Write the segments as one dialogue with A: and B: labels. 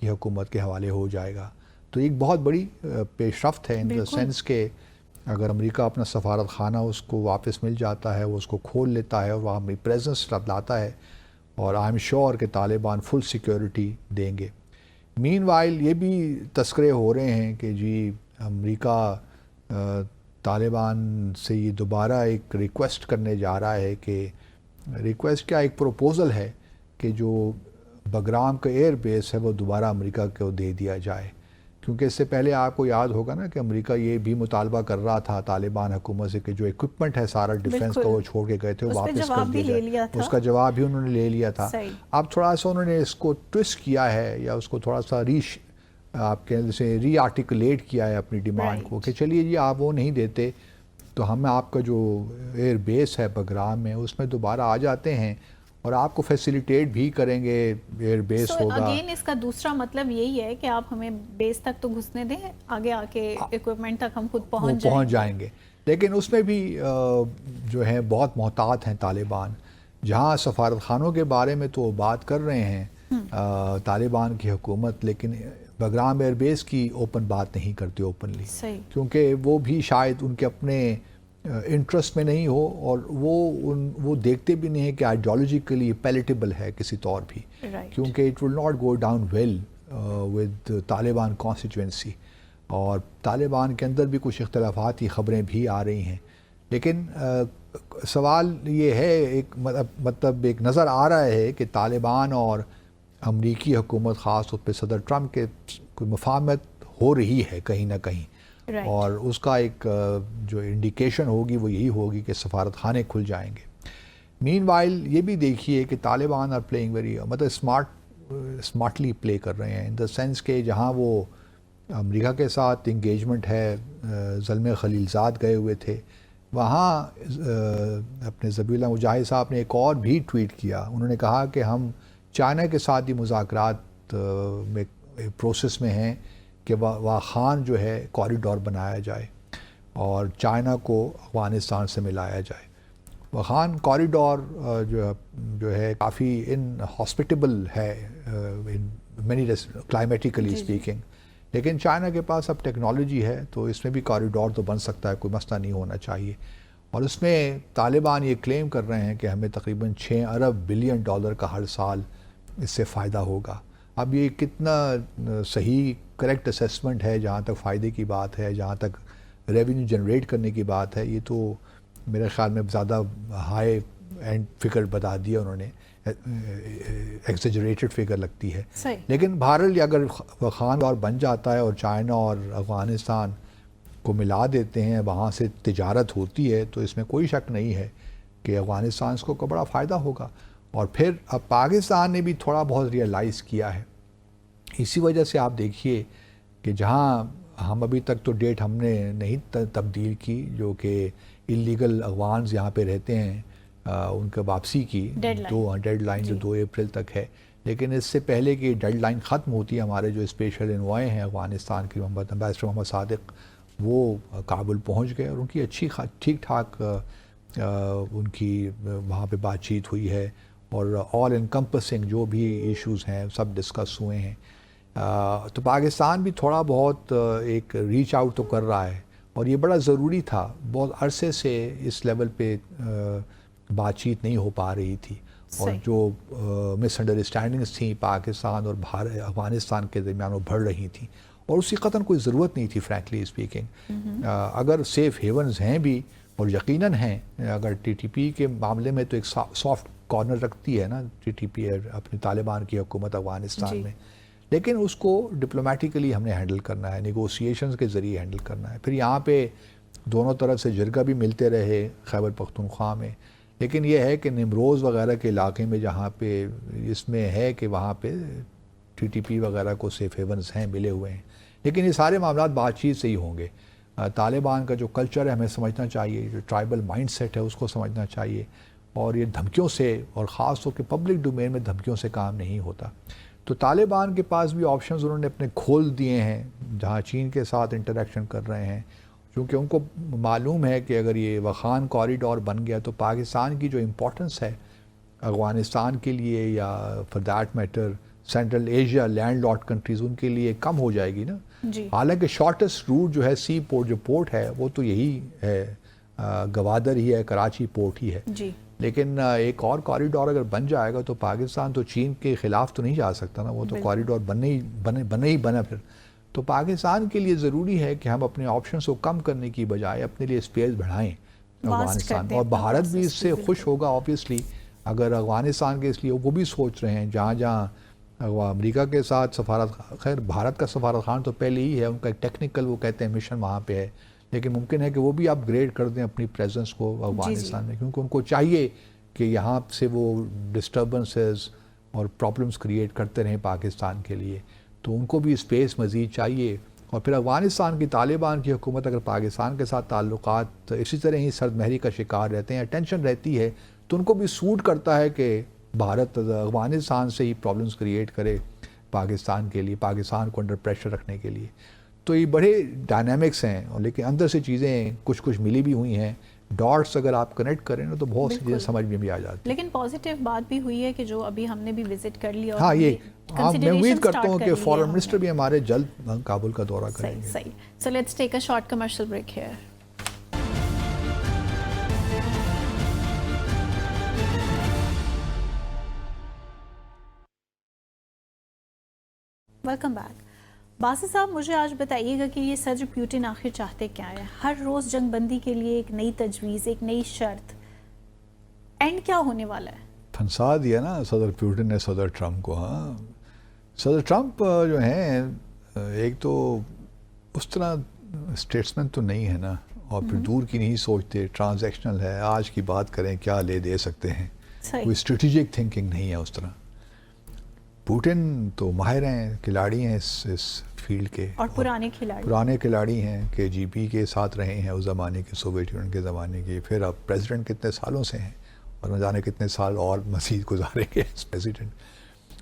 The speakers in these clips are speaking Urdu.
A: کی حکومت کے حوالے ہو جائے گا. تو ایک بہت بڑی پیش رفت ہے ان دا سینس کہ اگر امریکہ اپنا سفارت خانہ اس کو واپس مل جاتا ہے, وہ اس کو کھول لیتا ہے اور وہاں اپنی پریزنس لاتا ہے, اور آئی ایم شیور کہ طالبان فل سیکیورٹی دیں گے. مین وائل یہ بھی تذکرے ہو رہے ہیں کہ جی امریکہ طالبان سے یہ دوبارہ ایک ریکویسٹ کرنے جا رہا ہے کہ ریکویسٹ کیا, ایک پروپوزل ہے کہ جو بگرام کا ایئر بیس ہے وہ دوبارہ امریکہ کو دے دیا جائے. کیونکہ اس سے پہلے آپ کو یاد ہوگا نا کہ امریکہ یہ بھی مطالبہ کر رہا تھا طالبان حکومت سے کہ جو اکوپمنٹ ہے سارا ڈیفنس کا وہ چھوڑ کے گئے تھے وہ واپس کر دیا جائے. اس کا جواب بھی انہوں نے لے لیا تھا. اب تھوڑا سا انہوں نے اس کو ٹوسٹ کیا ہے یا اس کو تھوڑا سا آپ کے سے ری آرٹیکولیٹ کیا ہے اپنی ڈیمانڈ کو کہ چلیے جی آپ وہ نہیں دیتے تو ہم آپ کا جو ایئر بیس ہے بگرام میں اس میں دوبارہ آ جاتے ہیں اور آپ کو فیسیلیٹیٹ بھی کریں گے, ایئر بیس ہوگا.
B: اگین اس کا دوسرا مطلب یہی ہے کہ آپ ہمیں بیس تک تو گھسنے دیں, آگے آ کے ایکوپمنٹ تک ہم خود پہنچ
A: جائیں گے. لیکن اس میں بھی جو ہے بہت محتاط ہیں طالبان. جہاں سفارت خانوں کے بارے میں تو بات کر رہے ہیں طالبان کی حکومت, لیکن بگرام ایئر بیس کی اوپن بات نہیں کرتے اوپنلی, کیونکہ وہ بھی شاید ان کے اپنے انٹرسٹ میں نہیں ہو اور وہ دیکھتے بھی نہیں ہیں کہ آئیڈیالوجیکلی پیلیٹیبل ہے کسی طور بھی, کیونکہ it will not go down well with Taliban constituency. اور طالبان کے اندر بھی کچھ اختلافاتی خبریں بھی آ رہی ہیں. لیکن سوال یہ ہے ایک مطلب ایک نظر آ رہا ہے کہ طالبان اور امریکی حکومت خاص طور پہ صدر ٹرمپ کے کوئی مفاہمت ہو رہی ہے کہیں نہ کہیں, اور اس کا ایک جو انڈیکیشن ہوگی وہ یہی ہوگی کہ سفارت خانے کھل جائیں گے. مین وائل یہ بھی دیکھیے کہ طالبان آر پلینگ ویری مطلب اسمارٹلی پلے کر رہے ہیں ان دا سینس کہ جہاں وہ امریکہ کے ساتھ انگیجمنٹ ہے, زلمے خلیلزاد گئے ہوئے تھے, وہاں اپنے ذبیح اللہ مجاہد صاحب نے ایک اور بھی ٹویٹ کیا. انہوں نے کہا کہ ہم چائنا کے ساتھ بھی مذاکرات میں پروسیس میں ہیں کہ واخان جو ہے کوریڈور بنایا جائے اور چائنا کو افغانستان سے ملایا جائے. واخان کوریڈور جو ہے کافی ان ہاسپٹیبل ہے مینی کلائمیٹیکلی اسپیکنگ, لیکن چائنا کے پاس اب ٹیکنالوجی ہے تو اس میں بھی کوریڈور تو بن سکتا ہے, کوئی مسئلہ نہیں ہونا چاہیے. اور اس میں طالبان یہ کلیم کر رہے ہیں کہ ہمیں تقریباً 6 ارب بلین ڈالر کا ہر سال اس سے فائدہ ہوگا. اب یہ کتنا صحیح کریکٹ اسیسمنٹ ہے جہاں تک فائدے کی بات ہے, جہاں تک ریونیو جنریٹ کرنے کی بات ہے, یہ تو میرے خیال میں زیادہ ہائی اینڈ فگر بتا دیا انہوں نے, ایکزیجریٹڈ فگر لگتی ہے. لیکن بہرحال اگر خان اور بن جاتا ہے اور چائنا اور افغانستان کو ملا دیتے ہیں, وہاں سے تجارت ہوتی ہے, تو اس میں کوئی شک نہیں ہے کہ افغانستان اس کو بڑا فائدہ ہوگا. اور پھر اب پاکستان نے بھی تھوڑا بہت ریئلائز کیا ہے. اسی وجہ سے آپ دیکھیے کہ جہاں ہم ابھی تک تو ڈیٹ ہم نے نہیں تبدیل کی, جو کہ اللیگل افغانز یہاں پہ رہتے ہیں ان کے واپسی کی ڈیڈ لائن جو 2 اپریل تک ہے. لیکن اس سے پہلے کہ ڈیڈ لائن ختم ہوتی ہے, ہمارے جو اسپیشل انوائے ہیں افغانستان کے امبیسڈر محمد صادق, وہ کابل پہنچ گئے اور ان کی اچھی ٹھیک ٹھاک ان کی وہاں پہ بات چیت ہوئی ہے, اور آل انکمپسنگ جو بھی ایشوز ہیں سب ڈسکس ہوئے ہیں. تو پاکستان بھی تھوڑا بہت ایک ریچ آؤٹ تو کر رہا ہے, اور یہ بڑا ضروری تھا. بہت عرصے سے اس لیول پہ بات چیت نہیں ہو پا رہی تھی, اور جو مس انڈرسٹینڈنگس تھیں پاکستان اور افغانستان کے درمیان وہ بڑھ رہی تھیں, اور اس کی قطعاً کوئی ضرورت نہیں تھی فرینکلی اسپیکنگ. اگر سیف ہیونز ہیں بھی, اور یقیناً ہیں, اگر ٹی ٹی پی کے معاملے میں تو ایک سافٹ کارنر رکھتی ہے نا ٹی ٹی پی اپنی طالبان کی حکومت افغانستان میں, لیکن اس کو ڈپلومیٹیکلی ہم نے ہینڈل کرنا ہے, نیگوسیشنز کے ذریعے ہینڈل کرنا ہے. پھر یہاں پہ دونوں طرف سے جرگہ بھی ملتے رہے خیبر پختونخوا میں, لیکن یہ ہے کہ نمروز وغیرہ کے علاقے میں جہاں پہ اس میں ہے کہ وہاں پہ ٹی ٹی پی وغیرہ کو سیف ہیونز ہیں, ملے ہوئے ہیں. لیکن یہ سارے معاملات بات چیت سے ہی ہوں گے. طالبان کا جو کلچر ہے ہمیں سمجھنا چاہیے, جو ٹرائبل مائنڈ سیٹ ہے اس کو سمجھنا چاہیے, اور یہ دھمکیوں سے, اور خاص طور پہ پبلک ڈومین میں دھمکیوں سے کام نہیں ہوتا. تو طالبان کے پاس بھی آپشنز انہوں نے اپنے کھول دیے ہیں جہاں چین کے ساتھ انٹریکشن کر رہے ہیں, کیونکہ ان کو معلوم ہے کہ اگر یہ واخان کوریڈور بن گیا تو پاکستان کی جو امپورٹنس ہے افغانستان کے لیے, یا for that matter Central Asia landlocked countries ان کے لیے کم ہو جائے گی نا.
B: جی
A: حالانکہ شارٹیسٹ روٹ جو ہے سی پورٹ جو پورٹ ہے وہ تو یہی ہے, گوادر ہی ہے, کراچی پورٹ ہی ہے.
B: جی
A: لیکن ایک اور کوریڈور اگر بن جائے گا تو پاکستان تو چین کے خلاف تو نہیں جا سکتا نا, وہ تو کوریڈور بنے ہی بنا پھر. تو پاکستان کے لیے ضروری ہے کہ ہم اپنے آپشنس کو کم کرنے کی بجائے اپنے لیے اسپیس بڑھائیں افغانستان میں, اور بھارت بھی اس سے خوش ہوگا آبویسلی اگر افغانستان کے, اس لیے وہ بھی سوچ رہے ہیں جہاں جہاں امریکہ کے ساتھ سفارت, خیر بھارت کا سفارت خان تو پہلے ہی ہے, ان کا ایک ٹیکنیکل وہ کہتے ہیں مشن وہاں پہ ہے, لیکن ممکن ہے کہ وہ بھی اپ گریڈ کر دیں اپنی پریزنس کو افغانستان میں, کیونکہ ان کو چاہیے کہ یہاں سے وہ ڈسٹربنسز اور پرابلمس کریٹ کرتے رہیں پاکستان کے لیے, تو ان کو بھی اسپیس مزید چاہیے. اور پھر افغانستان کی طالبان کی حکومت اگر پاکستان کے ساتھ تعلقات اسی طرح ہی سرد مہری کا شکار رہتے ہیں, ٹینشن رہتی ہے, تو ان کو بھی سوٹ کرتا ہے کہ بھارت افغانستان سے ہی پرابلمس کریٹ کرے پاکستان کے لیے, پاکستان کو انڈر پریشر رکھنے کے لیے. تو یہ بڑے ڈائنامکس ہیں, لیکن اندر سے چیزیں کچھ ملی بھی ہوئی ہیں. ڈاٹس اگر آپ کنیکٹ کریں نا تو بہت سی چیزیں سمجھ میں بھی آ جاتی ہیں.
B: لیکن پازیٹیو بات بھی ہوئی ہے کہ جو ابھی ہم نے بھی وزٹ کر لیا.
A: ہاں یہ میں امید کرتا ہوں کہ فارن منسٹر بھی ہمارے جلد کابل کا دورہ کریں گے.
B: صحیح. So let's take a short commercial break here. Welcome back. Basit صاحب مجھے آج بتائیے گا کہ یہ صدر پیوٹن آخر چاہتے کیا ہے؟ ہر روز جنگ بندی کے لیے ایک نئی تجویز, ایک نئی شرط, اینڈ کیا ہونے والا ہے؟
A: پھنسا دیا نا صدر پیوٹن نے صدر ٹرمپ کو. ہاں صدر ٹرمپ جو ہیں ایک تو اس طرح اسٹیٹسمین تو نہیں ہے نا, اور پھر دور کی نہیں سوچتے, ٹرانزیکشنل ہے, آج کی بات کریں کیا لے دے سکتے ہیں, کوئی اسٹریٹجک تھنکنگ نہیں ہے اس طرح. پوٹن تو ماہر ہیں, کھلاڑی ہیں اس فیلڈ کے,
B: اور پرانے
A: کھلاڑی ہیں کہ جی پی کے ساتھ رہے ہیں اس زمانے کے, سوویت یونین کے زمانے کے, پھر اب پریزیڈنٹ کتنے سالوں سے ہیں اور نہ جانے کتنے سال اور مزید گزاریں گے پریزیڈنٹ.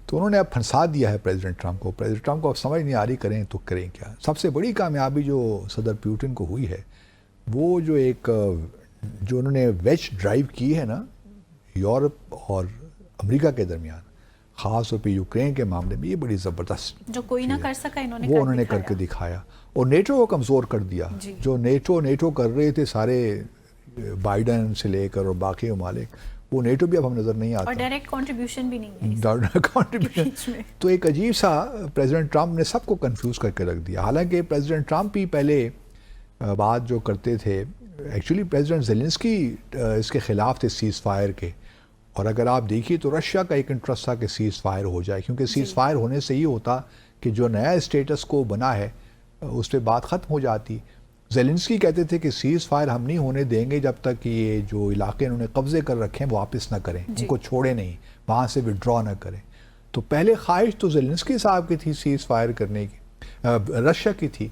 A: تو انہوں نے اب پھنسا دیا ہے پریزیڈنٹ ٹرمپ کو. پریزیڈنٹ ٹرمپ کو اب سمجھ نہیں آ رہی کریں تو کریں کیا. سب سے بڑی کامیابی جو صدر پیوٹن کو ہوئی ہے وہ جو انہوں نے ویج ڈرائیو کی ہے نا یورپ اور امریکہ کے درمیان, خاص طور پہ یوکرین کے معاملے میں, یہ بڑی زبردست جو
B: کوئی نہ کر سکا
A: انہوں نے کر کے دکھایا. اور نیٹو کو کمزور کر دیا. جو نیٹو کر رہے تھے سارے بائیڈن سے لے کر اور باقی ممالک, وہ نیٹو بھی اب ہم نظر نہیں آتا,
B: اور ڈائریکٹ کنٹریبیوشن بھی نہیں ہے.
A: تو ایک عجیب سا پریزیڈنٹ ٹرمپ نے سب کو کنفیوز کر کے رکھ دیا. حالانکہ پریزیڈنٹ ٹرمپ ہی پہلے بات جو کرتے تھے, ایکچولی پریزیڈنٹ زیلنسکی اس کے خلاف تھے سیز فائر کے, اور اگر آپ دیکھیے تو رشیا کا ایک انٹرسٹ تھا کہ سیز فائر ہو جائے, کیونکہ سیز فائر ہونے سے ہی ہوتا کہ جو نیا اسٹیٹس کو بنا ہے اس پہ بات ختم ہو جاتی. زیلنسکی کہتے تھے کہ سیز فائر ہم نہیں ہونے دیں گے جب تک کہ یہ جو علاقے انہوں نے قبضے کر رکھے ہیں واپس نہ کریں, ان کو چھوڑے نہیں, وہاں سے وڈرا نہ کریں. تو پہلے خواہش تو زیلنسکی صاحب کی تھی سیز فائر کرنے کی, رشیا کی تھی.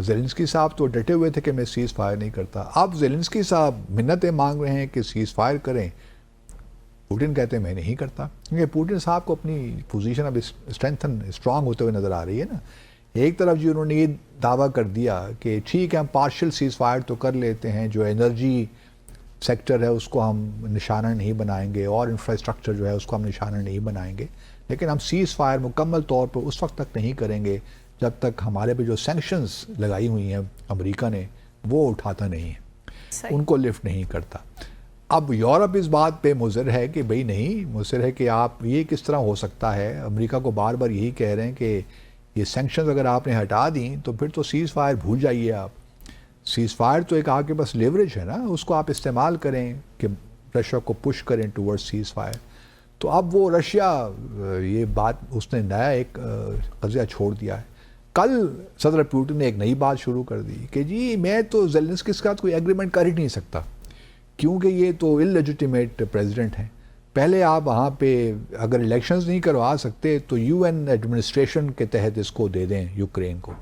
A: زیلنسکی صاحب تو ڈٹے ہوئے تھے کہ میں سیز فائر نہیں کرتا. اب زیلنسکی صاحب منتیں مانگ رہے ہیں کہ سیز فائر کریں, پوٹن کہتے ہیں میں نہیں کرتا, کیونکہ پوٹن صاحب کو اپنی پوزیشن اب اسٹرانگ ہوتے ہوئے نظر آ رہی ہے نا. ایک طرف جی انہوں نے یہ دعویٰ کر دیا کہ ٹھیک ہے ہم پارشل سیز فائر تو کر لیتے ہیں, جو انرجی سیکٹر ہے اس کو ہم نشانہ نہیں بنائیں گے, اور انفراسٹرکچر جو ہے اس کو ہم نشانہ نہیں بنائیں گے, لیکن ہم سیز فائر مکمل طور پر اس وقت تک نہیں کریں گے جب تک ہمارے پہ جو سینکشنز لگائی ہوئی ہیں امریکہ نے وہ اٹھاتا نہیں ہے, ان کو لفٹ نہیں کرتا. اب یورپ اس بات پہ مضر ہے کہ بھئی نہیں, مضر ہے کہ آپ یہ کس طرح ہو سکتا ہے. امریکہ کو بار بار یہی کہہ رہے ہیں کہ یہ سینکشنز اگر آپ نے ہٹا دیں تو پھر تو سیز فائر بھول جائیے آپ. سیز فائر تو ایک آپ کے پاس لیوریج ہے نا, اس کو آپ استعمال کریں کہ رشیا کو پش کریں ٹورڈ سیز فائر. تو اب وہ رشیا یہ بات اس نے نیا ایک قضیہ چھوڑ دیا ہے. کل صدر پیوٹن نے ایک نئی بات شروع کر دی کہ جی میں تو زیلنسکی کے ساتھ کوئی ایگریمنٹ کر ہی نہیں سکتا, کیونکہ یہ تو انلیجیٹیمیٹ پریزیڈنٹ ہیں. پہلے آپ وہاں پہ اگر الیکشنز نہیں کروا سکتے تو یو این ایڈمنسٹریشن کے تحت اس کو دے دیں یوکرین کو.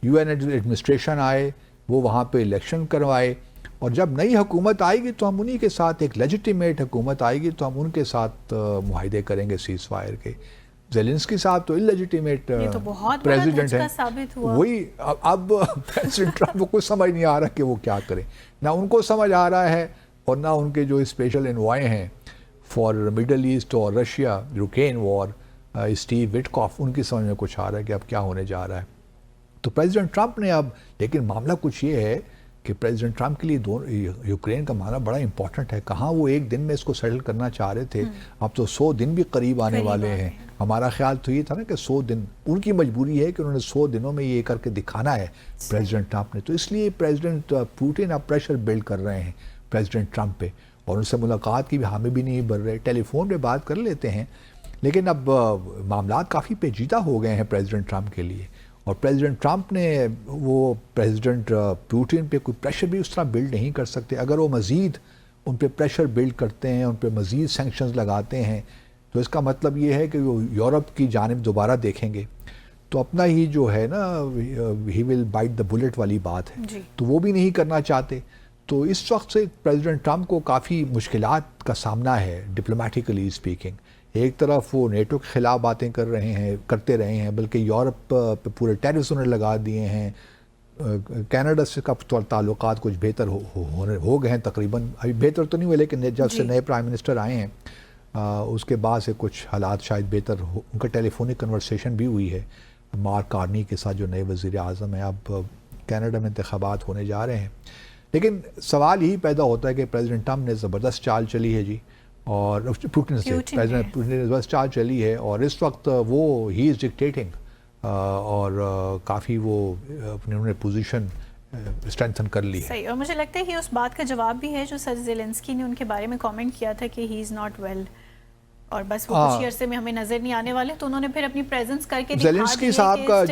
A: یو این ایڈمنسٹریشن آئے, وہ وہاں پہ الیکشن کروائے, اور جب نئی حکومت آئے گی تو ہم انہی کے ساتھ, ایک لیجیٹیمیٹ حکومت آئے گی تو ہم ان کے ساتھ معاہدے کریں گے سیز فائر کے. زیلنسکی صاحب تو انلیجیٹیمیٹ پریزیڈنٹ ہیں, وہی اب پریزیڈنٹ ٹرمپ کو سمجھ نہیں آ رہا کہ وہ کیا کریں. نہ ان کو سمجھ آ رہا ہے اور نہ ان کے جو اسپیشل انوائے ہیں فار مڈل ایسٹ اور رشیا یوکرین وار, اسٹیو وٹکاف، ان کی سمجھ میں کچھ آ رہا ہے کہ اب کیا ہونے جا رہا ہے. تو پریزیڈنٹ ٹرمپ نے اب، لیکن معاملہ کچھ یہ ہے کہ پریزیڈنٹ ٹرمپ کے لیے یوکرین کا معاملہ بڑا امپورٹنٹ ہے. کہاں وہ ایک دن میں اس کو سیٹل کرنا چاہ رہے تھے، اب تو 100 دن بھی قریب آنے والے ہیں. ہمارا خیال تو یہ تھا نا کہ 100 دن ان کی مجبوری ہے کہ انہوں نے 100 دنوں میں یہ کر کے دکھانا ہے پریزیڈنٹ ٹرمپ نے. تو اس لیے پریزیڈنٹ پوٹن اب پریشر بلڈ کر رہے ہیں پریزیڈنٹ ٹرمپ پہ، اور ان سے ملاقات کی بھی حامی بھی نہیں بڑھ رہے. ٹیلی فون پہ بات کر لیتے ہیں، لیکن اب معاملات کافی پیچیدہ ہو گئے ہیں پریزیڈنٹ ٹرمپ کے لیے. اور پریزیڈنٹ ٹرمپ نے وہ پریزیڈنٹ پوٹن پہ کوئی پریشر بھی اس طرح بلڈ نہیں کر سکتے. اگر وہ مزید ان پہ پریشر بلڈ کرتے ہیں، ان پہ مزید سینکشنز لگاتے ہیں، تو اس کا مطلب یہ ہے کہ وہ یورپ کی جانب دوبارہ دیکھیں گے. تو اپنا ہی جو ہے نا ہی ول بائٹ دا بلٹ والی بات ہے، تو وہ بھی نہیں کرنا چاہتے. تو اس وقت سے پریزیڈنٹ ٹرمپ کو کافی مشکلات کا سامنا ہے ڈپلومیٹیکلی اسپیکنگ. ایک طرف وہ نیٹو کے خلاف باتیں کرتے رہے ہیں، بلکہ یورپ پہ پورے ٹیررز انہوں نے لگا دیے ہیں. کینیڈا سے کا تعلقات کچھ بہتر ہو گئے ہیں تقریباً، ابھی بہتر تو نہیں ہوئے، لیکن جب سے نئے پرائم منسٹر آئے ہیں اس کے بعد سے کچھ حالات شاید بہتر ہو. ان کا ٹیلی فونک کنورسیشن بھی ہوئی ہے مارک کارنی کے ساتھ جو نئے وزیر اعظم ہیں. اب کینیڈا میں انتخابات ہونے جا رہے ہیں، لیکن سوال یہی پیدا ہوتا ہے کہ پریزیڈنٹ ٹرمپ نے زبردست چال چلی ہے جی، اور پوٹن سے پریزیڈنٹ پوٹن نے زبردست چال چلی ہے، اور اس وقت وہ ہی از ڈکٹیٹنگ، اور کافی وہ اپنے انہوں نے پوزیشن اسٹرینتھن کر لی ہے.
B: صحیح، اور مجھے لگتا ہے کہ اس بات کا جواب بھی ہے جو سر زیلنسکی نے ان کے بارے میں کامنٹ کیا تھا کہ ہی از ناٹ ویل، اور بس وہ کچھ عرصے میں ہمیں نظر نہیں آنے والے. تو انہوں نے پھر اپنی پریزنس کر کے
A: زیلنسکی صاحب کا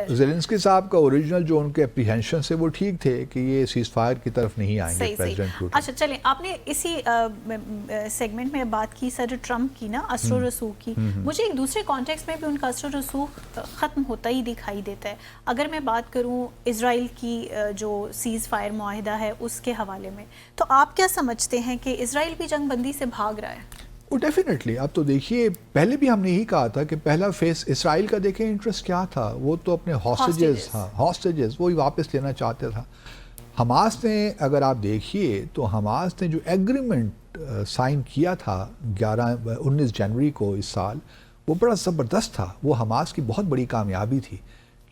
A: زیلنسکی صاحب کا اوریجنل جو ان کے اپریہینشن سے وہ ٹھیک تھے کہ یہ سیز فائر کی طرف نہیں آئیں گے پریزیڈنٹ پوٹن.
B: اچھا چلیں، آپ نے اسی سیگمنٹ میں بات کی سر ٹرمپ کی نا، اثر و رسوخ کی. مجھے ایک دوسرے کانٹیکسٹ میں بھی ان کا اثر و رسوخ ختم ہوتا ہی دکھائی دیتا ہے. اگر میں بات کروں اسرائیل کی جو سیز فائر معاہدہ ہے اس کے حوالے میں، تو آپ کیا سمجھتے ہیں کہ اسرائیل بھی جنگ بندی سے بھاگ رہا ہے؟
A: وہ ڈیفینیٹلی. اب تو دیکھیے، پہلے بھی ہم نے یہی کہا تھا کہ پہلا فیس اسرائیل کا دیکھیں انٹرسٹ کیا تھا، وہ تو اپنے ہاسٹیجز وہی واپس لینا چاہتے تھا. حماس نے، اگر آپ دیکھیے تو حماس نے جو ایگریمنٹ سائن کیا تھا 19 جنوری کو اس سال، وہ بڑا زبردست تھا. وہ حماس کی بہت بڑی کامیابی تھی،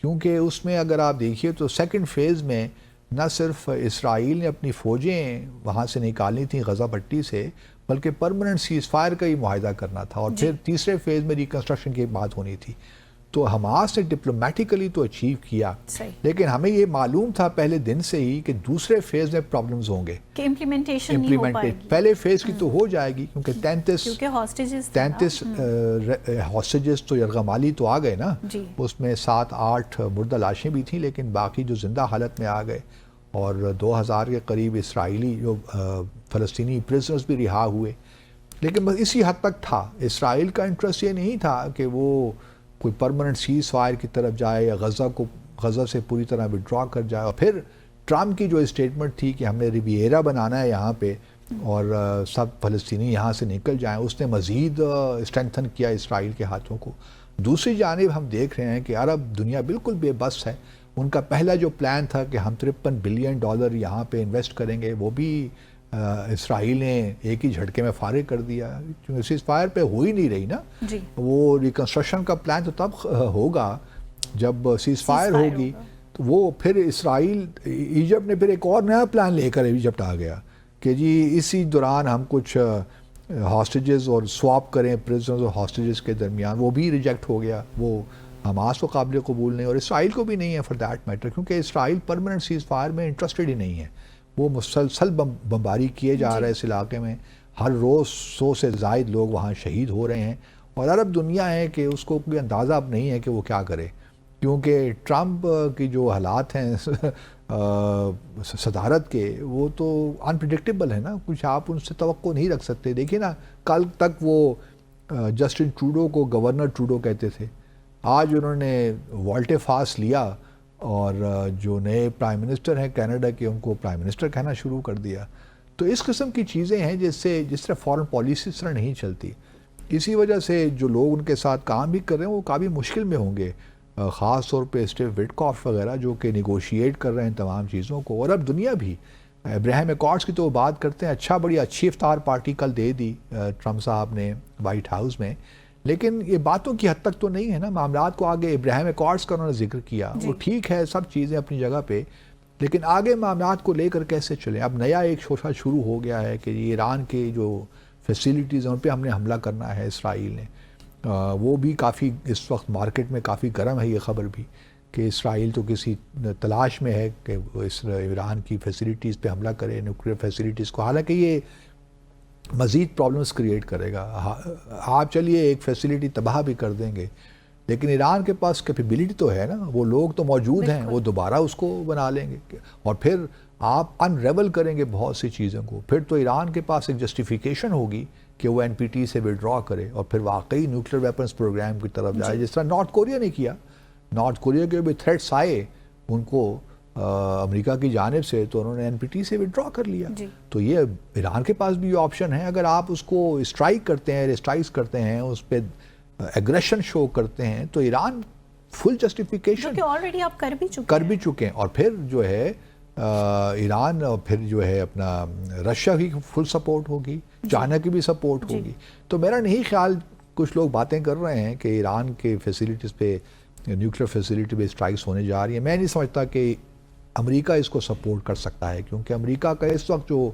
A: کیونکہ اس میں اگر آپ دیکھیے تو سیکنڈ فیز میں نہ صرف اسرائیل نے اپنی فوجیں وہاں سے نکالنی تھیں غزہ پٹی سے، بلکہ پرماننٹ سیز فائر کا ہی معاہدہ کرنا تھا، اور پھر تیسرے فیز میں ریکنسٹرکشن کی بات ہونی تھی. تو حماس نے ڈپلومیٹیکلی تو اچیو کیا، لیکن ہمیں یہ معلوم تھا پہلے دن سے ہی کہ دوسرے فیز میں پرابلمز ہوں گے
B: کہ امپلیمنٹیشن نہیں ہو پائے گی.
A: پہلے فیز کی تو ہو جائے گی، کیونکہ 33 ہاسٹیجز تو یرغمالی تو آ گئے نا، اس میں 7-8 مردہ لاشیں بھی تھیں، لیکن باقی جو زندہ حالت میں آ گئے، اور 2000 کے قریب اسرائیلی جو فلسطینی پرزنرز بھی رہا ہوئے. لیکن بس اسی حد تک تھا. اسرائیل کا انٹرسٹ یہ نہیں تھا کہ وہ کوئی پرماننٹ سیز فائر کی طرف جائے یا غزہ سے پوری طرح وڈرا کر جائے. اور پھر ٹرمپ کی جو اسٹیٹمنٹ تھی کہ ہم نے ریویرا بنانا ہے یہاں پہ اور سب فلسطینی یہاں سے نکل جائیں، اس نے مزید اسٹرینتھن کیا اسرائیل کے ہاتھوں کو. دوسری جانب ہم دیکھ رہے ہیں کہ عرب دنیا بالکل بے بس ہے. ان کا پہلا جو پلان تھا کہ ہم $53 بلین یہاں پہ انویسٹ کریں گے، وہ بھی اسرائیل نے ایک ہی جھٹکے میں فارغ کر دیا، کیونکہ سیز فائر پہ ہو ہی نہیں رہی نا. وہ ریکنسٹرکشن کا پلان تو تب ہوگا جب سیز فائر ہوگی. تو وہ پھر اسرائیل، ایجپٹ نے پھر ایک اور نیا پلان لے کر ایجپٹ آ گیا کہ جی اسی دوران ہم کچھ ہاسٹیجز اور سواپ کریں پرزنرز اور ہاسٹیجز کے درمیان. وہ بھی ریجیکٹ ہو گیا. وہ حماس کو قابل قبول نہیں، اور اسرائیل کو بھی نہیں ہے فار دیٹ میٹر، کیونکہ اسرائیل پرماننٹ سیز فائر میں انٹرسٹڈ ہی نہیں ہے. وہ مسلسل بمباری کیے جا رہے ہیں اس علاقے میں. ہر روز 100 سے زائد لوگ وہاں شہید ہو رہے ہیں، اور عرب دنیا ہے کہ اس کو کوئی اندازہ اب نہیں ہے کہ وہ کیا کرے، کیونکہ ٹرمپ کی جو حالات ہیں صدارت کے، وہ تو انپریڈکٹیبل ہے نا. کچھ آپ ان سے توقع نہیں رکھ سکتے. دیکھیے نا، کل تک وہ جسٹن ٹروڈو کو گورنر ٹروڈو کہتے تھے، آج انہوں نے والٹے فاس لیا اور جو نئے پرائم منسٹر ہیں کینیڈا کے، ان کو پرائم منسٹر کہنا شروع کر دیا. تو اس قسم کی چیزیں ہیں جس طرح فارن پالیسی اس طرح نہیں چلتی. اسی وجہ سے جو لوگ ان کے ساتھ کام بھی کر رہے ہیں وہ کافی مشکل میں ہوں گے، خاص طور پہ اسٹیو وٹکاف وغیرہ جو کہ نیگوشیٹ کر رہے ہیں تمام چیزوں کو. اور اب دنیا بھی ابراہیم ایکارڈز کی تو بات کرتے ہیں، بڑی اچھی افطار پارٹی کل دے دی ٹرمپ صاحب نے وائٹ ہاؤس میں، لیکن یہ باتوں کی حد تک تو نہیں ہے نا. معاملات کو آگے ابراہیم اکارڈز کا انہوں نے ذکر کیا, وہ ٹھیک ہے, سب چیزیں اپنی جگہ پہ, لیکن آگے معاملات کو لے کر کیسے چلیں. اب نیا ایک شوشہ شروع ہو گیا ہے کہ یہ ایران کے جو فیسیلیٹیز ہیں ان پہ ہم نے حملہ کرنا ہے اسرائیل نے. وہ بھی کافی اس وقت مارکیٹ میں کافی گرم ہے یہ خبر بھی کہ اسرائیل تو کسی تلاش میں ہے کہ وہ اس ایران کی فیسیلیٹیز پہ حملہ کرے, نیوکلیئر فیسیلیٹیز کو. حالانکہ یہ مزید پرابلمس کریٹ کرے گا. آپ چلیے ایک فیسیلیٹی تباہ بھی کر دیں گے, لیکن ایران کے پاس کیپیبلٹی تو ہے نا, وہ لوگ تو موجود ہیں, وہ دوبارہ اس کو بنا لیں گے اور پھر آپ انریول کریں گے بہت سی چیزوں کو. پھر تو ایران کے پاس ایک جسٹیفیکیشن ہوگی کہ وہ این پی ٹی سے وڈرا کرے اور پھر واقعی نیوکلیئر ویپنز پروگرام کی طرف جائے, جس طرح نارتھ کوریا نے کیا. نارتھ کوریا کے بھی تھریٹس آئے ان کو امریکہ کی جانب سے, تو انہوں نے این پی ٹی سے وڈرا کر لیا. تو یہ ایران کے پاس بھی یہ آپشن ہے, اگر آپ اس کو اسٹرائک کرتے ہیں, ریسٹرائز کرتے ہیں, اس پہ ایگریشن شو کرتے ہیں, تو ایران فل جسٹیفیکیشن
B: آلریڈی آپ کر بھی چکے
A: ہیں. اور پھر جو ہے ایران اور پھر جو ہے اپنا رشیا کی فل سپورٹ ہوگی, چائنا کی بھی سپورٹ ہوگی. تو میرا نہیں خیال, کچھ لوگ باتیں کر رہے ہیں کہ ایران کے فیسیلیٹیز پہ, نیوکلیئر فیسیلیٹی پہ اسٹرائکس ہونے جا رہی ہیں. میں نہیں سمجھتا کہ امریکہ اس کو سپورٹ کر سکتا ہے, کیونکہ امریکہ کا اس وقت جو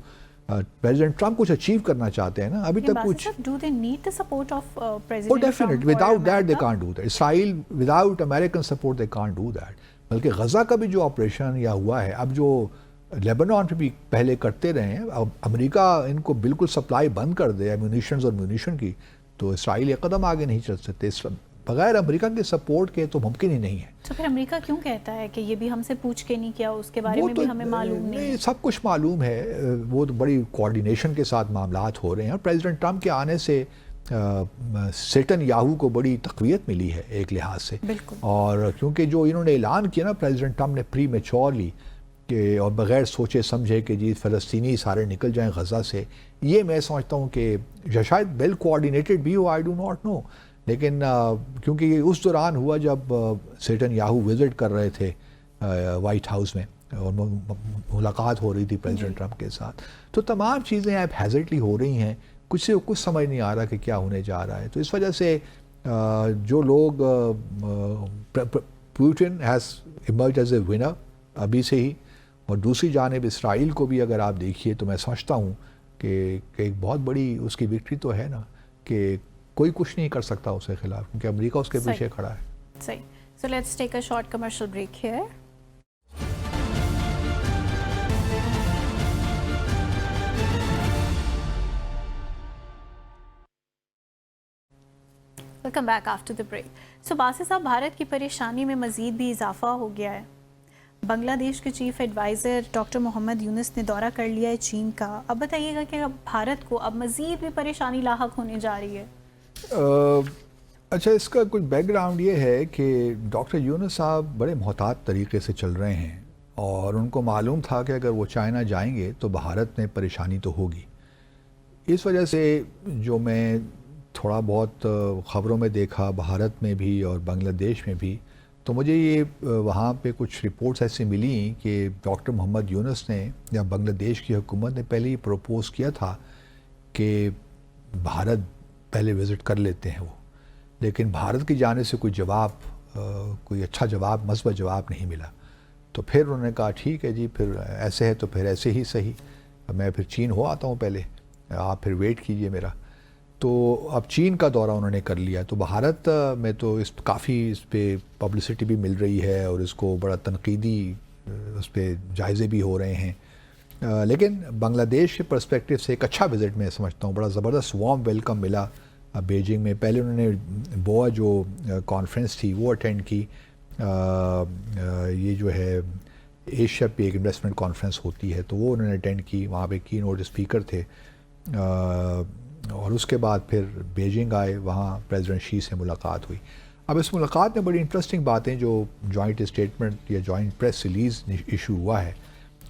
A: پریزیڈنٹ ٹرمپ کچھ اچیو کرنا چاہتے ہیں نا, ابھی تک کچھ definitely without that they can't do that. Israel without American support they can't do that. بلکہ غزہ کا بھی جو آپریشن یا ہوا ہے, اب جو لیبنان پہ بھی پہلے کرتے رہے ہیں, اب امریکہ ان کو بالکل سپلائی بند کر دے ایمونیشنز اور میونیشن کی, تو اسرائیل ایک قدم آگے نہیں چل سکتے. بغیر امریکہ کے سپورٹ کے تو ممکن ہی نہیں ہے.
B: تو پھر امریکہ کیوں کہتا ہے کہ یہ بھی ہم سے پوچھ کے نہیں کیا, اس کے بارے میں بھی ہمیں معلوم نہیں؟
A: سب کچھ معلوم ہے, وہ تو بڑی کوارڈینیشن کے ساتھ معاملات ہو رہے ہیں. اور پریزیڈنٹ ٹرمپ کے آنے سے سیٹن یاہو کو بڑی تقویت ملی ہے ایک لحاظ سے. اور کیونکہ جو انہوں نے اعلان کیا نا پریزیڈنٹ ٹرمپ نے پری میچورلی کہ اور بغیر سوچے سمجھے کہ جی فلسطینی سارے نکل جائیں غزہ سے, یہ میں سمجھتا ہوں کہ شاید ویل کوارڈینیٹڈ بھی ہو, آئی ڈو ناٹ نو. لیکن کیونکہ یہ اس دوران ہوا جب سیٹن یاہو وزٹ کر رہے تھے وائٹ ہاؤس میں, اور ملاقات ہو رہی تھی پریزیڈنٹ ٹرمپ کے ساتھ, تو تمام چیزیں اب ہیزٹلی ہو رہی ہیں, کچھ سمجھ نہیں آ رہا کہ کیا ہونے جا رہا ہے. تو اس وجہ سے جو لوگ Putin has emerge as a winner ابھی سے ہی, اور دوسری جانب اسرائیل کو بھی اگر آپ دیکھیے تو میں سمجھتا ہوں کہ ایک بہت بڑی اس کی وکٹری تو ہے نا, کہ کوئی کچھ نہیں کر سکتا اس کے خلاف, کیونکہ امریکہ اس کے پیچھے کھڑا ہے.
B: صحیح. So let's take a short commercial break here. Welcome back after the break. So Basit صاحب, بھارت کی پریشانی میں مزید بھی اضافہ ہو گیا ہے. بنگلہ دیش کے چیف ایڈوائزر ڈاکٹر محمد یونس نے دورہ کر لیا ہے چین کا. اب بتائیے گا کہ اب بھارت کو اب مزید بھی پریشانی لاحق ہونے جا رہی ہے.
A: اچھا, اس کا کچھ بیک گراؤنڈ یہ ہے کہ ڈاکٹر یونس صاحب بڑے محتاط طریقے سے چل رہے ہیں, اور ان کو معلوم تھا کہ اگر وہ چائنا جائیں گے تو بھارت میں پریشانی تو ہوگی. اس وجہ سے جو میں تھوڑا بہت خبروں میں دیکھا بھارت میں بھی اور بنگلہ دیش میں بھی, تو مجھے یہ وہاں پہ کچھ رپورٹس ایسی ملیں کہ ڈاکٹر محمد یونس نے یا بنگلہ دیش کی حکومت نے پہلے ہی پروپوز کیا تھا کہ بھارت پہلے وزٹ کر لیتے ہیں وہ, لیکن بھارت کی جانب سے کوئی جواب, کوئی اچھا جواب, مثبت جواب نہیں ملا. تو پھر انہوں نے کہا ٹھیک ہے جی, پھر ایسے ہے تو پھر ایسے ہی صحیح, میں پھر چین ہو آتا ہوں پہلے, آپ پھر ویٹ کیجئے میرا. تو اب چین کا دورہ انہوں نے کر لیا. تو بھارت میں تو کافی اس پہ پبلسٹی بھی مل رہی ہے, اور اس کو بڑا تنقیدی اس پہ جائزے بھی ہو رہے ہیں. لیکن بنگلہ دیش کے پرسپیکٹیو سے ایک اچھا وزٹ میں سمجھتا ہوں, بڑا زبردست وارم ویلکم ملا بیجنگ میں. پہلے انہوں نے بوا جو کانفرنس تھی وہ اٹینڈ کی, یہ جو ہے ایشیا پہ ایک انویسٹمنٹ کانفرنس ہوتی ہے, تو وہ انہوں نے اٹینڈ کی, وہاں پہ کی نوٹ اسپیکر تھے. اور اس کے بعد پھر بیجنگ آئے, وہاں پریزیڈنٹ شی سے ملاقات ہوئی. اب اس ملاقات میں بڑی انٹرسٹنگ باتیں جو جوائنٹ اسٹیٹمنٹ یا جوائنٹ پریس ریلیز ایشو ہوا ہے,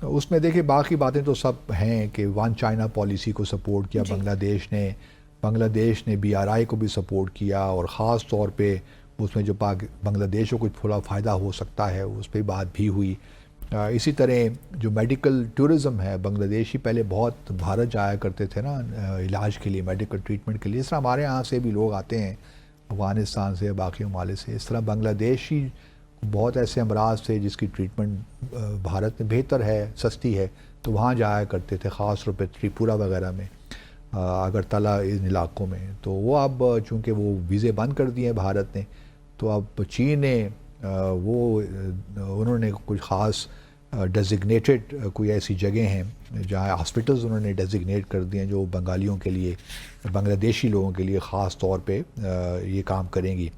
A: اس میں دیکھیں باقی باتیں تو سب ہیں کہ ون چائنا پالیسی کو سپورٹ کیا بنگلہ دیش نے بی آر آئی کو بھی سپورٹ کیا, اور خاص طور پہ اس میں جو بنگلہ دیش کو کچھ تھوڑا فائدہ ہو سکتا ہے اس پہ بات بھی ہوئی. اسی طرح جو میڈیکل ٹورزم ہے, بنگلہ دیشی پہلے بہت بھارت جایا کرتے تھے نا علاج کے لیے, میڈیکل ٹریٹمنٹ کے لیے, اس طرح ہمارے یہاں سے بھی لوگ آتے ہیں افغانستان سے باقی ممالک سے. اس طرح بنگلہ دیشی بہت ایسے امراض تھے جس کی ٹریٹمنٹ بھارت میں بہتر ہے, سستی ہے, تو وہاں جایا کرتے تھے, خاص طور پہ تریپورہ وغیرہ میں, اگرتلہ ان علاقوں میں. تو وہ اب چونکہ وہ ویزے بند کر دیے ہیں بھارت نے, تو اب چین نے انہوں نے کچھ خاص ڈیزگنیٹڈ کوئی ایسی جگہیں ہیں جہاں ہاسپٹلز انہوں نے ڈیزگنیٹ کر دیے ہیں جو بنگالیوں کے لیے, بنگلہ دیشی لوگوں کے لیے خاص طور پہ یہ کام کریں گی.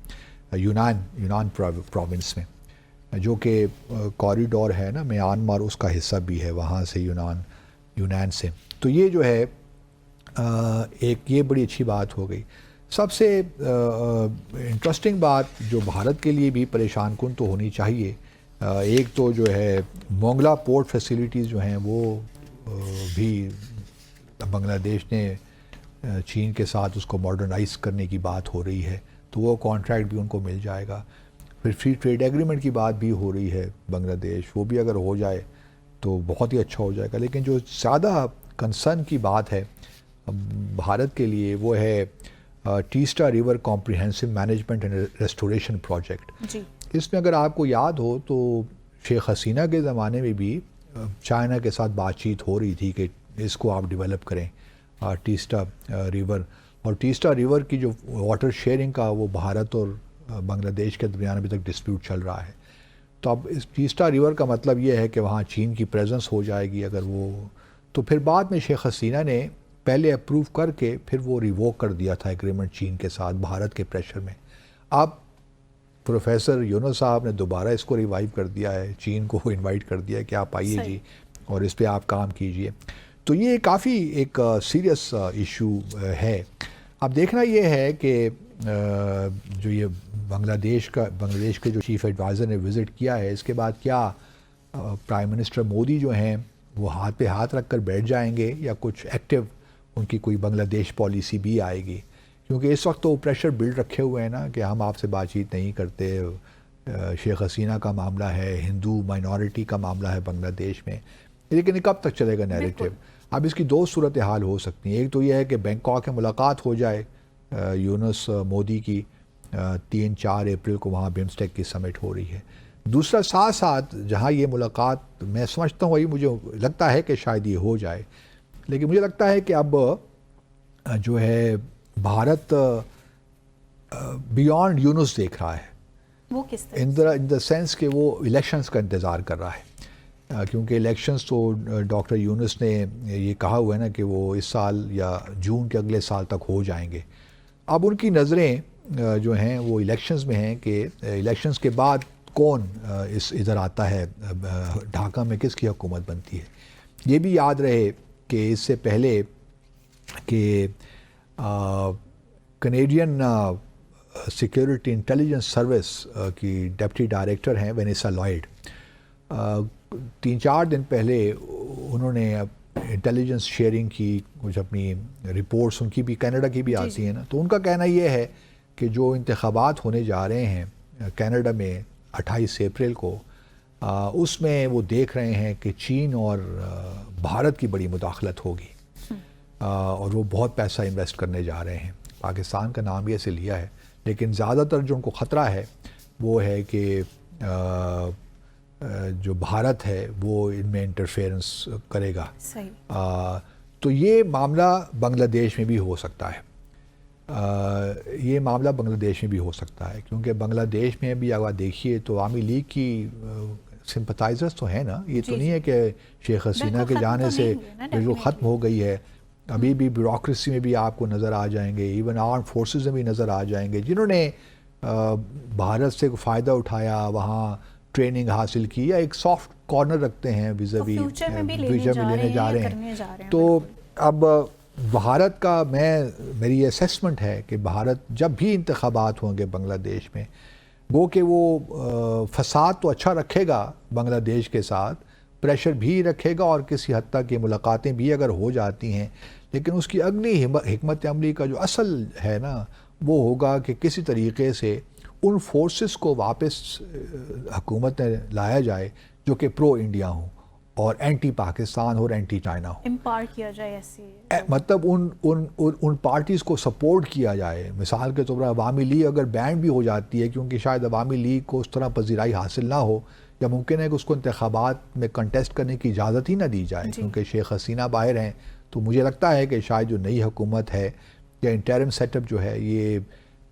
A: یونان پروونس میں, جو کہ کوریڈور ہے نا میانمار, اس کا حصہ بھی ہے وہاں سے یونان سے. تو یہ جو ہے ایک یہ بڑی اچھی بات ہو گئی. سب سے انٹرسٹنگ بات جو بھارت کے لیے بھی پریشان کن تو ہونی چاہیے, ایک تو جو ہے مونگلا پورٹ فیسیلیٹیز جو ہیں وہ بھی بنگلہ دیش نے چین کے ساتھ اس کو ماڈرنائز کرنے کی بات ہو رہی ہے, تو وہ کانٹریکٹ بھی ان کو مل جائے گا. پھر فری ٹریڈ ایگریمنٹ کی بات بھی ہو رہی ہے بنگلہ دیش, وہ بھی اگر ہو جائے تو بہت ہی اچھا ہو جائے گا. لیکن جو زیادہ کنسرن کی بات ہے بھارت کے لیے وہ ہے Teesta river comprehensive management and restoration project.
B: جی,
A: اس میں اگر آپ کو یاد ہو تو شیخ حسینہ کے زمانے میں بھی چائنا کے ساتھ بات چیت ہو رہی تھی کہ اس کو آپ ڈیولپ کریں, ٹیسٹا ریور. اور ٹیسٹا ریور کی جو واٹر شیئرنگ کا وہ بھارت اور بنگلہ دیش کے درمیان ابھی تک ڈسپیوٹ چل رہا ہے. تو اب اس ٹیسٹا ریور کا مطلب یہ ہے کہ وہاں چین کی پریزنس ہو جائے گی اگر وہ, تو پھر بعد میں شیخ حسینہ نے پہلے اپروو کر کے پھر وہ ریووک کر دیا تھا ایگریمنٹ چین کے ساتھ بھارت کے پریشر میں. اب پروفیسر یونس صاحب نے دوبارہ اس کو ریوائیو کر دیا ہے, چین کو انوائٹ کر دیا ہے کہ آپ آئیے جی اور اس پہ آپ کام کیجئے. تو یہ کافی ایک سیریس ایشو ہے. اب دیکھنا یہ ہے کہ جو یہ بنگلہ دیش کے جو چیف ایڈوائزر نے وزٹ کیا ہے, اس کے بعد کیا پرائم منسٹر مودی جو ہیں وہ ہاتھ پہ ہاتھ رکھ کر بیٹھ جائیں گے یا کچھ ایکٹیو ان کی کوئی بنگلہ دیش پالیسی بھی آئے گی. کیونکہ اس وقت تو پریشر بلڈ رکھے ہوئے ہیں نا کہ ہم آپ سے بات چیت نہیں کرتے, شیخ حسینہ کا معاملہ ہے, ہندو مائنورٹی کا معاملہ ہے بنگلہ دیش میں. لیکن یہ کب تک چلے گا نیریٹو؟ اب اس کی دو صورتحال ہو سکتی ہیں. ایک تو یہ ہے کہ بینکاک میں ملاقات ہو جائے یونس مودی کی, 3-4 اپریل کو وہاں بمسٹیک کی سمٹ ہو رہی ہے. دوسرا ساتھ ساتھ جہاں یہ ملاقات میں سمجھتا ہوں, وہی مجھے لگتا ہے کہ شاید یہ ہو جائے, لیکن مجھے لگتا ہے کہ اب جو ہے بھارت بیونڈ یونس دیکھ رہا ہے.
B: وہ کس طرح؟
A: ان دا سینس کہ وہ الیکشنز کا انتظار کر رہا ہے, کیونکہ الیکشنز تو ڈاکٹر یونس نے یہ کہا ہوا ہے نا کہ وہ اس سال یا جون کے اگلے سال تک ہو جائیں گے. اب ان کی نظریں جو ہیں وہ الیکشنز میں ہیں کہ الیکشنز کے بعد کون ادھر آتا ہے, ڈھاکہ میں کس کی حکومت بنتی ہے. یہ بھی یاد رہے کہ اس سے پہلے کہ کینیڈین سیکیورٹی انٹیلیجنس سروس کی ڈپٹی ڈائریکٹر ہیں وینیسا لائیڈ, 3-4 دن پہلے انہوں نے انٹیلیجنس شیئرنگ کی کچھ اپنی رپورٹس, ان کی بھی کینیڈا کی بھی آتی ہیں نا, تو ان کا کہنا یہ ہے کہ جو انتخابات ہونے جا رہے ہیں کینیڈا میں 28 اپریل کو, اس میں وہ دیکھ رہے ہیں کہ چین اور بھارت کی بڑی مداخلت ہوگی, اور وہ بہت پیسہ انویسٹ کرنے جا رہے ہیں. پاکستان کا نام بھی ایسے لیا ہے, لیکن زیادہ تر جو ان کو خطرہ ہے وہ ہے کہ جو بھارت ہے وہ ان میں انٹرفیئرنس کرے گا. تو یہ معاملہ بنگلہ دیش میں بھی ہو سکتا ہے, یہ معاملہ بنگلہ دیش میں بھی ہو سکتا ہے, کیونکہ بنگلہ دیش میں بھی اگر دیکھیے تو عوامی لیگ کی سمپتائزرز تو ہیں نا, یہ تو نہیں ہے کہ شیخ حسینہ کے جانے سے بالکل ختم ہو گئی ہے. ابھی بھی بیوروکریسی میں بھی آپ کو نظر آ جائیں گے, ایون آرم فورسز میں بھی نظر آ جائیں گے, جنہوں نے بھارت سے فائدہ اٹھایا, وہاں ٹریننگ حاصل کی, یا ایک سافٹ کارنر رکھتے ہیں ویزاوی فیوچر میں لینے جا رہے ہیں. تو اب بھارت کا میری اسیسمنٹ ہے کہ بھارت جب بھی انتخابات ہوں گے بنگلہ دیش میں, گو کہ وہ فساد تو اچھا رکھے گا بنگلہ دیش کے ساتھ, پریشر بھی رکھے گا, اور کسی حد تک یہ ملاقاتیں بھی اگر ہو جاتی ہیں, لیکن اس کی اگلی حکمت عملی کا جو اصل ہے نا وہ ہوگا کہ کسی طریقے سے ان فورسز کو واپس حکومت میں لایا جائے جو کہ پرو انڈیا ہوں, اور اینٹی پاکستان ہو اور اینٹی چائنا ہو.
B: امپار کیا جائے ایسی
A: مطلب ان پارٹیز کو سپورٹ کیا جائے. مثال کے طور پر عوامی لیگ اگر بینڈ بھی ہو جاتی ہے کیونکہ شاید عوامی لیگ کو اس طرح پذیرائی حاصل نہ ہو, یا ممکن ہے کہ اس کو انتخابات میں کنٹیسٹ کرنے کی اجازت ہی نہ دی جائے کیونکہ شیخ حسینہ باہر ہیں, تو مجھے لگتا ہے کہ شاید جو نئی حکومت ہے یا انٹرم سیٹ اپ جو ہے یہ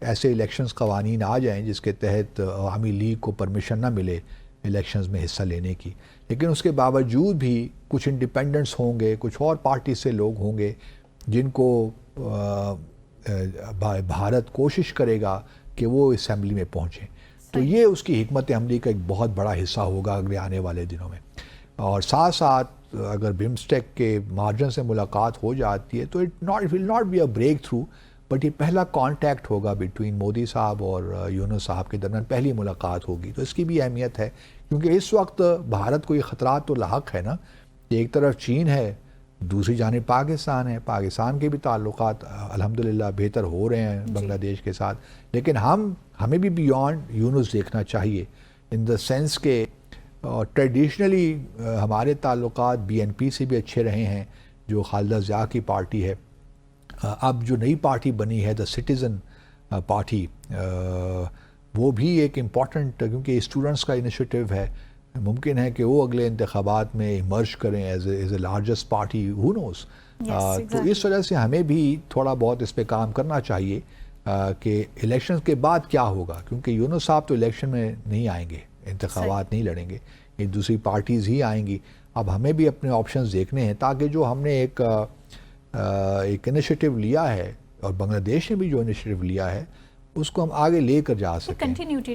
A: ایسے الیکشنز قوانین آ جائیں جس کے تحت عوامی لیگ کو پرمیشن نہ ملے الیکشنز میں حصہ لینے کی. لیکن اس کے باوجود بھی کچھ انڈیپینڈنٹس ہوں گے, کچھ اور پارٹی سے لوگ ہوں گے جن کو بھارت کوشش کرے گا کہ وہ اسمبلی میں پہنچیں. تو یہ اس کی حکمت عملی کا ایک بہت بڑا حصہ ہوگا اگلے آنے والے دنوں میں. اور ساتھ ساتھ اگر بمسٹیک کے مارجن سے ملاقات ہو جاتی ہے تو it will not be a breakthrough, but یہ پہلا کانٹیکٹ ہوگا بٹوین مودی صاحب اور یونس صاحب کے درمیان پہلی ملاقات ہوگی. تو اس کی بھی اہمیت ہے کیونکہ اس وقت بھارت کو یہ خطرات تو لاحق ہے نا, ایک طرف چین ہے, دوسری جانب پاکستان ہے. پاکستان کے بھی تعلقات الحمدللہ بہتر ہو رہے ہیں بنگلہ دیش کے ساتھ, لیکن ہمیں بھی بیونڈ یونس دیکھنا چاہیے ان دا سینس کہ ٹریڈیشنلی ہمارے تعلقات بی این پی سے بھی اچھے رہے ہیں جو خالدہ ضیاء کی پارٹی ہے. اب جو نئی پارٹی بنی ہے دا سٹیزن پارٹی, وہ بھی ایک امپورٹنٹ, کیونکہ اسٹوڈنٹس کا انیشیٹو ہے, ممکن ہے کہ وہ اگلے انتخابات میں ایمرج کریں ایز اے لارجسٹ پارٹی, ہو نوز. تو اس وجہ سے ہمیں بھی تھوڑا بہت اس پہ کام کرنا چاہیے کہ الیکشن کے بعد کیا ہوگا, کیونکہ یونس صاحب تو الیکشن میں نہیں آئیں گے, انتخابات نہیں لڑیں گے, یہ دوسری پارٹیز ہی آئیں گی. اب ہمیں بھی اپنے آپشنز دیکھنے ہیں تاکہ جو ہم نے ایک انیشیٹو لیا ہے اور بنگلہ دیش نے بھی جو انیشیٹو لیا ہے اس کو ہم آگے لے کر جا سکیں, کنٹینیوٹی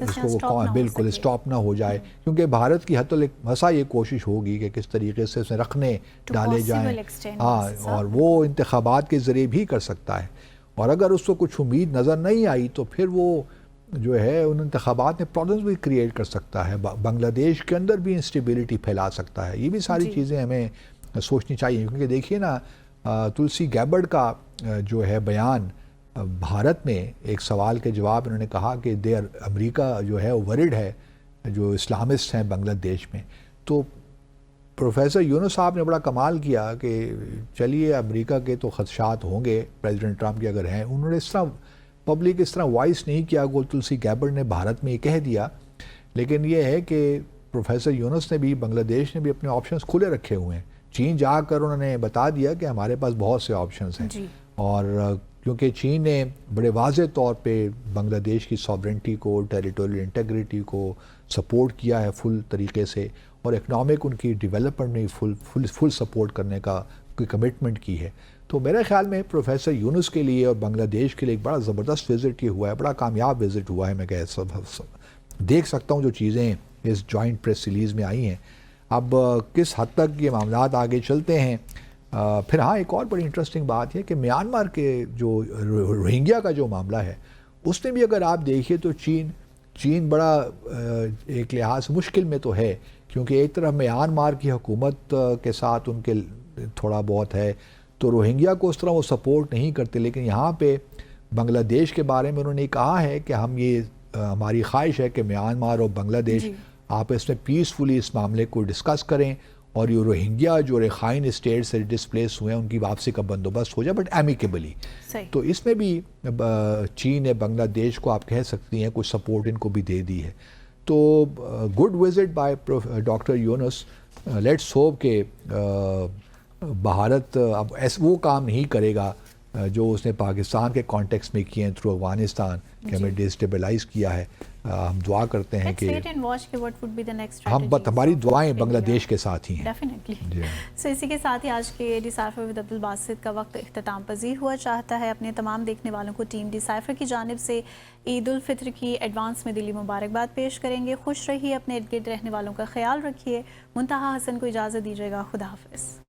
A: اس کو بالکل اسٹاپ نہ ہو جائے, کیونکہ بھارت کی حت الحسا یہ کوشش ہوگی کہ کس طریقے سے اس میں رکھنے ڈالے جائیں. ہاں, اور وہ انتخابات کے ذریعے بھی کر سکتا ہے, اور اگر اس کو کچھ امید نظر نہیں آئی تو پھر وہ جو ہے ان انتخابات میں پرابلمز بھی کریٹ کر سکتا ہے, بنگلہ دیش کے اندر بھی انسٹیبلٹی پھیلا سکتا ہے. یہ بھی ساری چیزیں ہمیں سوچنی چاہیے, کیونکہ دیکھیے نا تلسی گیبرڈ کا جو ہے بیان بھارت میں ایک سوال کے جواب انہوں نے کہا کہ امریکہ جو ہے ورڈ ہے جو اسلامسٹ ہیں بنگلہ دیش میں. تو پروفیسر یونس صاحب نے بڑا کمال کیا کہ چلیے امریکہ کے تو خدشات ہوں گے پریزیڈنٹ ٹرمپ کے اگر ہیں, انہوں نے اس طرح پبلک اس طرح وائس نہیں کیا, گول تلسی گیبرڈ نے بھارت میں یہ کہہ دیا. لیکن یہ ہے کہ پروفیسر یونس نے بھی, بنگلہ دیش نے بھی اپنے آپشنز کھلے رکھے ہوئے ہیں. چین جا کر انہوں نے بتا دیا کہ ہمارے پاس بہت سے آپشنز ہیں, اور کیونکہ چین نے بڑے واضح طور پہ بنگلہ دیش کی سوورنٹی کو, ٹیریٹوریل انٹیگریٹی کو سپورٹ کیا ہے فل طریقے سے, اور اکنامک ان کی ڈیولپمنٹ میں فل سپورٹ کرنے کا کوئی کمٹمنٹ کی ہے. تو میرے خیال میں پروفیسر یونس کے لیے اور بنگلہ دیش کے لیے ایک بڑا زبردست وزٹ یہ ہوا ہے, بڑا کامیاب وزٹ ہوا ہے. میں دیکھ سکتا ہوں جو چیزیں اس جوائنٹ پریس ریلیز میں آئی ہیں. اب کس حد تک یہ معاملات آگے چلتے ہیں. پھر ہاں ایک اور بڑی انٹرسٹنگ بات ہے کہ میانمار کے جو روہنگیا کا جو معاملہ ہے اس میں بھی اگر آپ دیکھیے تو چین بڑا ایک لحاظ سے مشکل میں تو ہے, کیونکہ ایک طرف میانمار کی حکومت کے ساتھ ان کے تھوڑا بہت ہے تو روہنگیا کو اس طرح وہ سپورٹ نہیں کرتے. لیکن یہاں پہ بنگلہ دیش کے بارے میں انہوں نے کہا ہے کہ ہماری خواہش ہے کہ میانمار اور بنگلہ دیش آپس میں پیسفلی اس معاملے کو ڈسکس کریں, اور یہ روہنگیا جو رخائن اسٹیٹ سے ڈسپلیس ہوئے ہیں ان کی واپسی کا بندوبست ہو جائے, بٹ ایمیکیبلی. تو اس میں بھی چین نے بنگلہ دیش کو آپ کہہ سکتی ہیں کچھ سپورٹ ان کو بھی دے دی ہے. تو good visit by doctor Younis. Let's hope کہ بھارت اب وہ کام نہیں کرے گا جو اس نے پاکستان کے کانٹیکس میں کیے ہیں تھرو افغانستان, کہ ہمیں ڈیسٹیبلائز کیا ہے. ہم دعا کرتے ہیں کہ ہماری دعائیں بنگلہ دیش کے ساتھ ہی ہیں.
B: سو اسی کے ساتھ ہی آج کے ڈیسائفر ود عبدالباسط کا وقت اختتام پذیر ہوا چاہتا ہے. اپنے تمام دیکھنے والوں کو ٹیم ڈیسائفر کی جانب سے عید الفطر کی ایڈوانس میں دلی مبارکباد پیش کریں گے. خوش رہیے, اپنے ارد گرد رہنے والوں کا خیال رکھیے. منتہا حسن کو اجازت دیجیے گا. خدا حافظ.